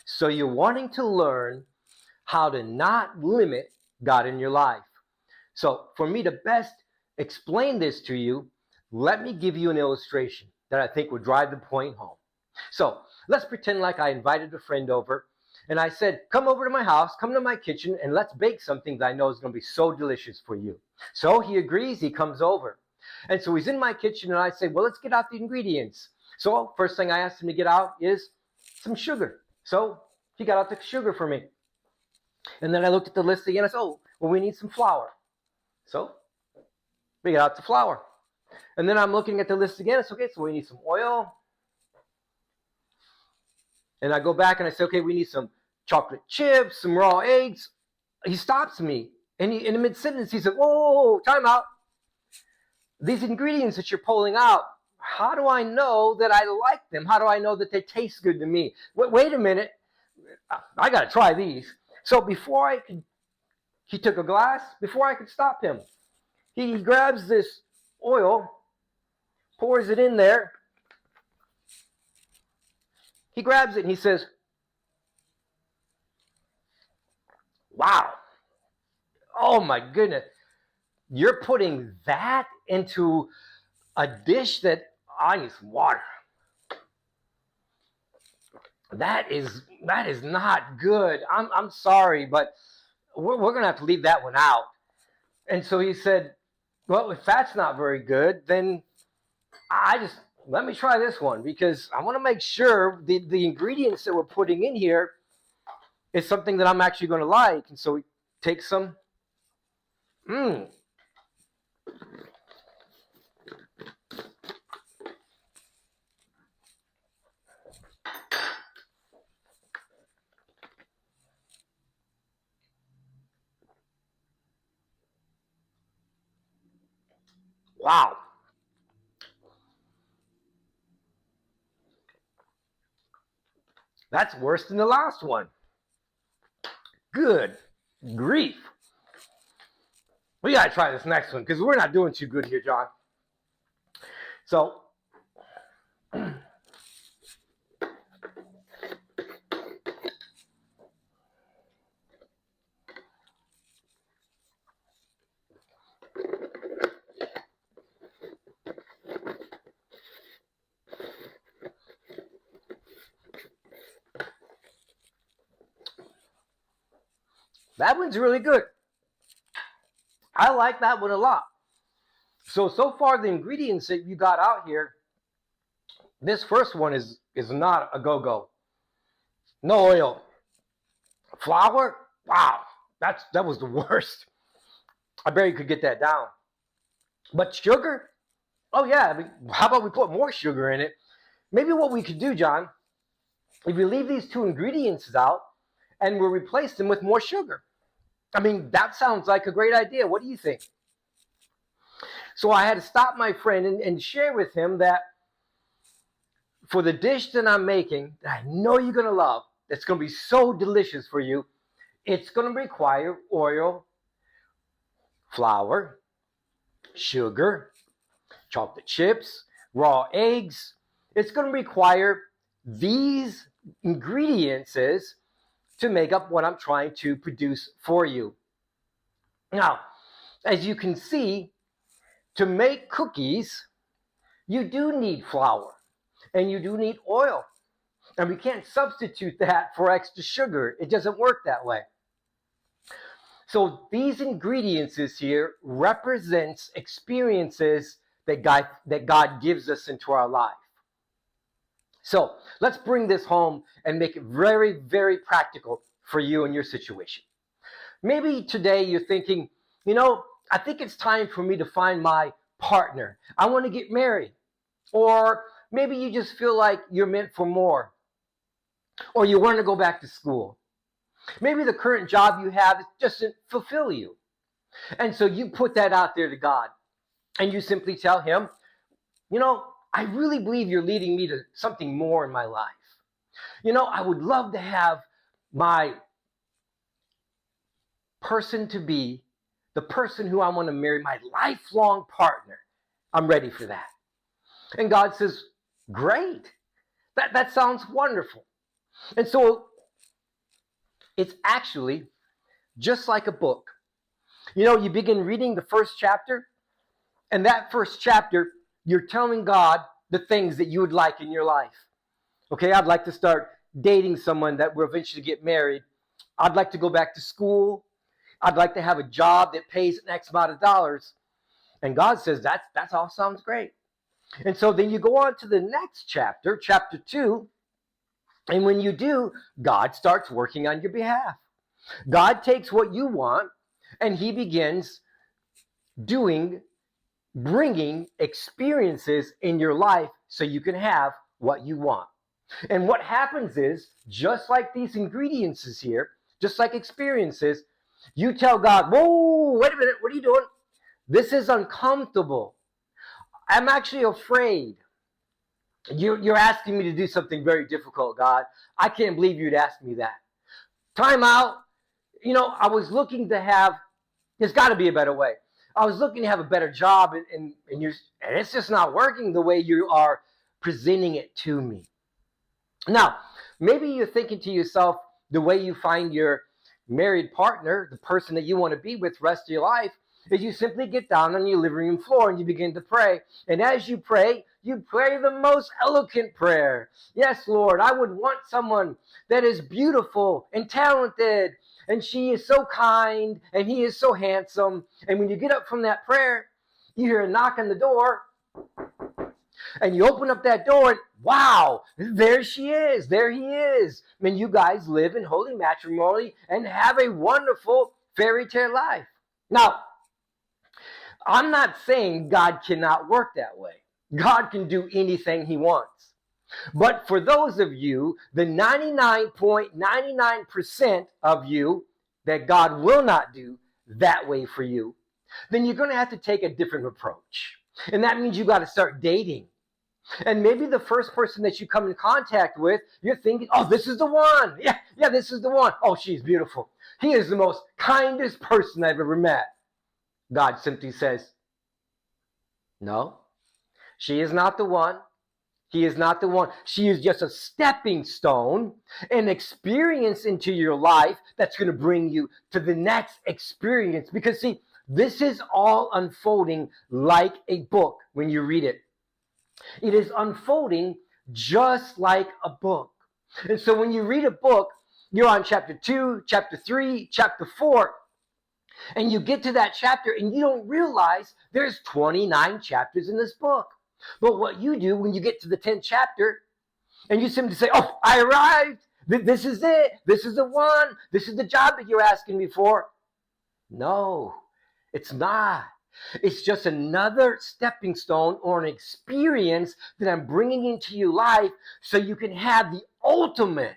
So you're wanting to learn how to not limit God in your life. So for me to best explain this to you, let me give you an illustration that I think will drive the point home. So let's pretend like I invited a friend over and I said, come over to my house, come to my kitchen, and let's bake something that I know is going to be so delicious for you. So he agrees, he comes over. And so he's in my kitchen and I say, well, let's get out the ingredients. So first thing I asked him to get out is some sugar. So he got out the sugar for me. And then I looked at the list again. I said, oh, well, we need some flour. So we got out the flour. And then I'm looking at the list again. It's okay, so we need some oil. And I go back and I say, okay, we need some chocolate chips, some raw eggs. He stops me. And in the mid-sentence, he said, whoa, time out. These ingredients that you're pulling out, how do I know that I like them? How do I know that they taste good to me? Wait a minute. I got to try these. So he took a glass. Before I could stop him, he grabs this oil, pours it in there. He grabs it and he says, wow, oh my goodness, you're putting that into a dish that I need some water. That is not good. I'm sorry, but we're going to have to leave that one out. And so he said, well, if that's not very good, then let me try this one because I want to make sure the ingredients that we're putting in here is something that I'm actually going to like. And so he takes some. Wow. That's worse than the last one. Good grief. We got to try this next one because we're not doing too good here, John. So, that one's really good. I like that one a lot. So far the ingredients that you got out here, this first one is not a go-go. No oil. Flour? Wow, that was the worst. I barely could get that down. But sugar? Oh yeah, I mean, how about we put more sugar in it? Maybe what we could do, John, if we leave these two ingredients out and we'll replace them with more sugar. I mean, that sounds like a great idea. What do you think? So I had to stop my friend and share with him that for the dish that I'm making, that I know you're going to love, that's going to be so delicious for you, it's going to require oil, flour, sugar, chocolate chips, raw eggs. It's going to require these ingredients to make up what I'm trying to produce for you. Now, as you can see, to make cookies, you do need flour and you do need oil. And we can't substitute that for extra sugar. It doesn't work that way. So these ingredients here represents experiences that God gives us into our life. So let's bring this home and make it very, very practical for you and your situation. Maybe today you're thinking, I think it's time for me to find my partner. I want to get married. Or maybe you just feel like you're meant for more. Or you want to go back to school. Maybe the current job you have doesn't fulfill you. And so you put that out there to God. And you simply tell him, I really believe you're leading me to something more in my life. I would love to have my person to be, the person who I want to marry, my lifelong partner. I'm ready for that. And God says, great. That sounds wonderful. And so It's actually just like a book. You know, you begin reading the first chapter, and that first chapter, you're telling God the things that you would like in your life. Okay, I'd like to start dating someone that will eventually get married. I'd like to go back to school. I'd like to have a job that pays an X amount of dollars. And God says, that's all sounds great. And so then you go on to the next chapter, chapter 2. And when you do, God starts working on your behalf. God takes what you want and he begins bringing experiences in your life so you can have what you want. And what happens is, just like these ingredients is here, just like experiences, you tell God, whoa, wait a minute, what are you doing? This is uncomfortable. I'm actually afraid. You're asking me to do something very difficult, God. I can't believe you'd ask me that. Time out. You know, I was looking to have, there's got to be a better way. I was looking to have a better job, and it's just not working the way you are presenting it to me. Now, maybe you're thinking to yourself, the way you find your married partner, the person that you want to be with the rest of your life, is you simply get down on your living room floor and you begin to pray. And as you pray the most eloquent prayer. Yes, Lord, I would want someone that is beautiful and talented, and she is so kind, and he is so handsome. And when you get up from that prayer, you hear a knock on the door, and you open up that door, and wow, there she is, there he is. I mean, you guys live in holy matrimony and have a wonderful fairy tale life. Now, I'm not saying God cannot work that way. God can do anything he wants. But for those of you, the 99.99% of you, that God will not do that way for you, then you're going to have to take a different approach. And that means you got to start dating. And maybe the first person that you come in contact with, you're thinking, oh, this is the one. Yeah, this is the one. Oh, she's beautiful. He is the most kindest person I've ever met. God simply says, no, she is not the one. He is not the one. She is just a stepping stone, an experience into your life that's going to bring you to the next experience. Because see, this is all unfolding like a book when you read it. It is unfolding just like a book. And so when you read a book, you're on chapter 2, chapter 3, chapter 4, and you get to that chapter and you don't realize there's 29 chapters in this book. But what you do when you get to the 10th chapter and you simply say, oh, I arrived. This is it. This is the one. This is the job that you're asking me for. No, it's not. It's just another stepping stone or an experience that I'm bringing into your life so you can have the ultimate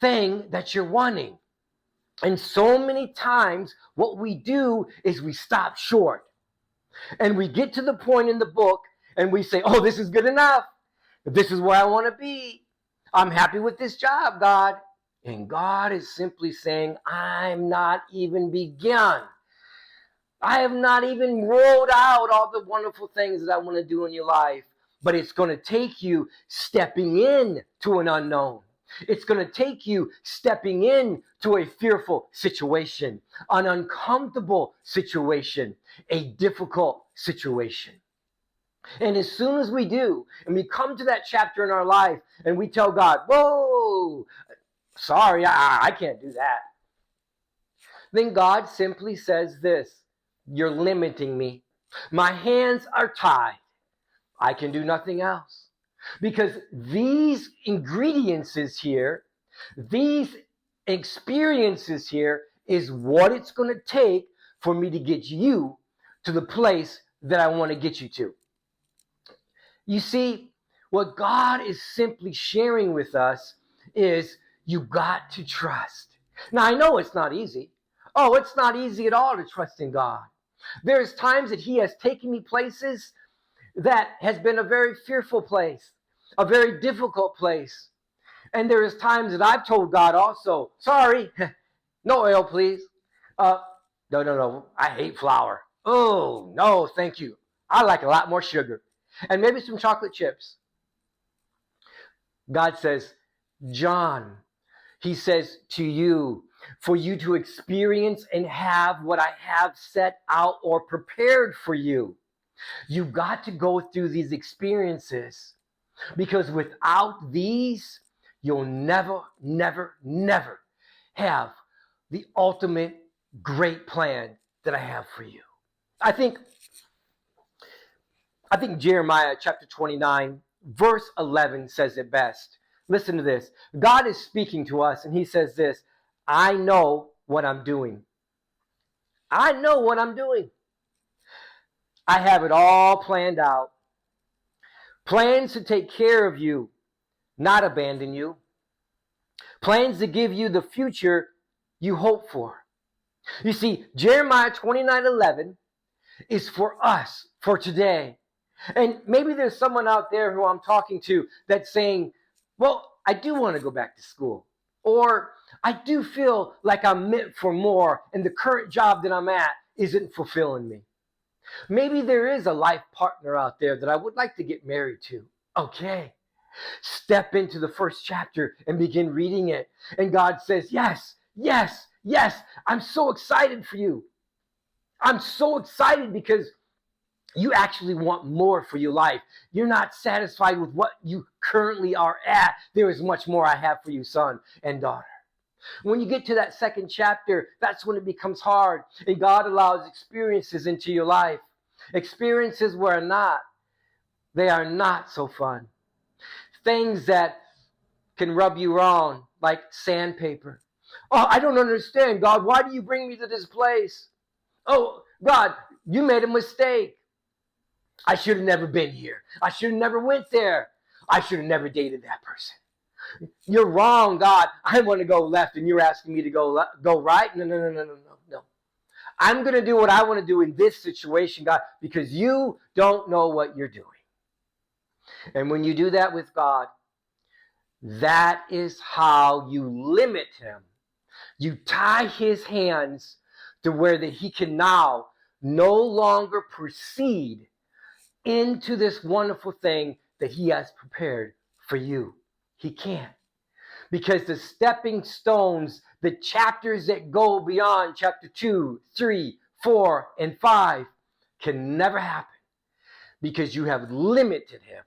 thing that you're wanting. And so many times what we do is we stop short. And we get to the point in the book and we say, oh, this is good enough. This is where I want to be. I'm happy with this job, God. And God is simply saying, I'm not even begun. I have not even rolled out all the wonderful things that I want to do in your life. But it's going to take you stepping in to an unknown. It's going to take you stepping in to a fearful situation, an uncomfortable situation, a difficult situation. And as soon as we do, and we come to that chapter in our life, and we tell God, whoa, sorry, I can't do that. Then God simply says this, you're limiting me. My hands are tied. I can do nothing else. Because these ingredients here, these experiences here is what it's going to take for me to get you to the place that I want to get you to. You see, what God is simply sharing with us is you got to trust. Now, I know it's not easy. Oh, it's not easy at all to trust in God. There's times that he has taken me places that has been a very fearful place, a very difficult place. And there is times that I've told God also, sorry, no oil, please. No, I hate flour. Oh, no, thank you. I like a lot more sugar. And maybe some chocolate chips. God says, John, He says to you, for you to experience and have what I have set out or prepared for you. You've got to go through these experiences, because without these, you'll never, never, never have the ultimate great plan that I have for you. I think Jeremiah chapter 29, verse 11 says it best. Listen to this. God is speaking to us, and he says this: I know what I'm doing. I know what I'm doing. I have it all planned out. Plans to take care of you, not abandon you. Plans to give you the future you hope for. You see, Jeremiah 29:11 is for us, for today. And maybe there's someone out there who I'm talking to that's saying, well, I do want to go back to school. Or I do feel like I'm meant for more, and the current job that I'm at isn't fulfilling me. Maybe there is a life partner out there that I would like to get married to. Okay. Step into the first chapter and begin reading it. And God says, yes, yes, yes, I'm so excited for you. I'm so excited because you actually want more for your life. You're not satisfied with what you currently are at. There is much more I have for you, son and daughter. When you get to that second chapter, that's when it becomes hard. And God allows experiences into your life. Experiences where they are not so fun. Things that can rub you wrong, like sandpaper. Oh, I don't understand, God. Why do you bring me to this place? Oh, God, you made a mistake. I should have never been here. I should have never went there. I should have never dated that person. You're wrong, God. I want to go left, and you're asking me to go right? No. I'm going to do what I want to do in this situation, God, because you don't know what you're doing. And when you do that with God, that is how you limit him. You tie his hands to where that he can now no longer proceed into this wonderful thing that he has prepared for you. He can't. Because the stepping stones, the chapters that go beyond chapter 2, 3, 4, and 5 can never happen, because you have limited him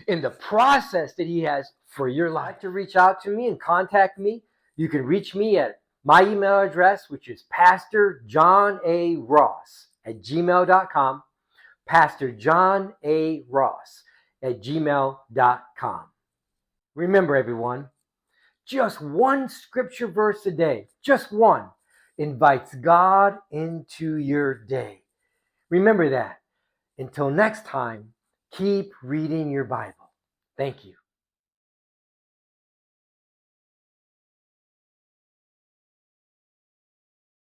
in the process that he has for your life. To reach out to me and contact me, you can reach me at my email address, which is pastorjohnaross@gmail.com. pastorjohnaross@gmail.com. Remember, everyone, just one scripture verse a day, just one, invites God into your day. Remember that. Until next time, keep reading your Bible. Thank you.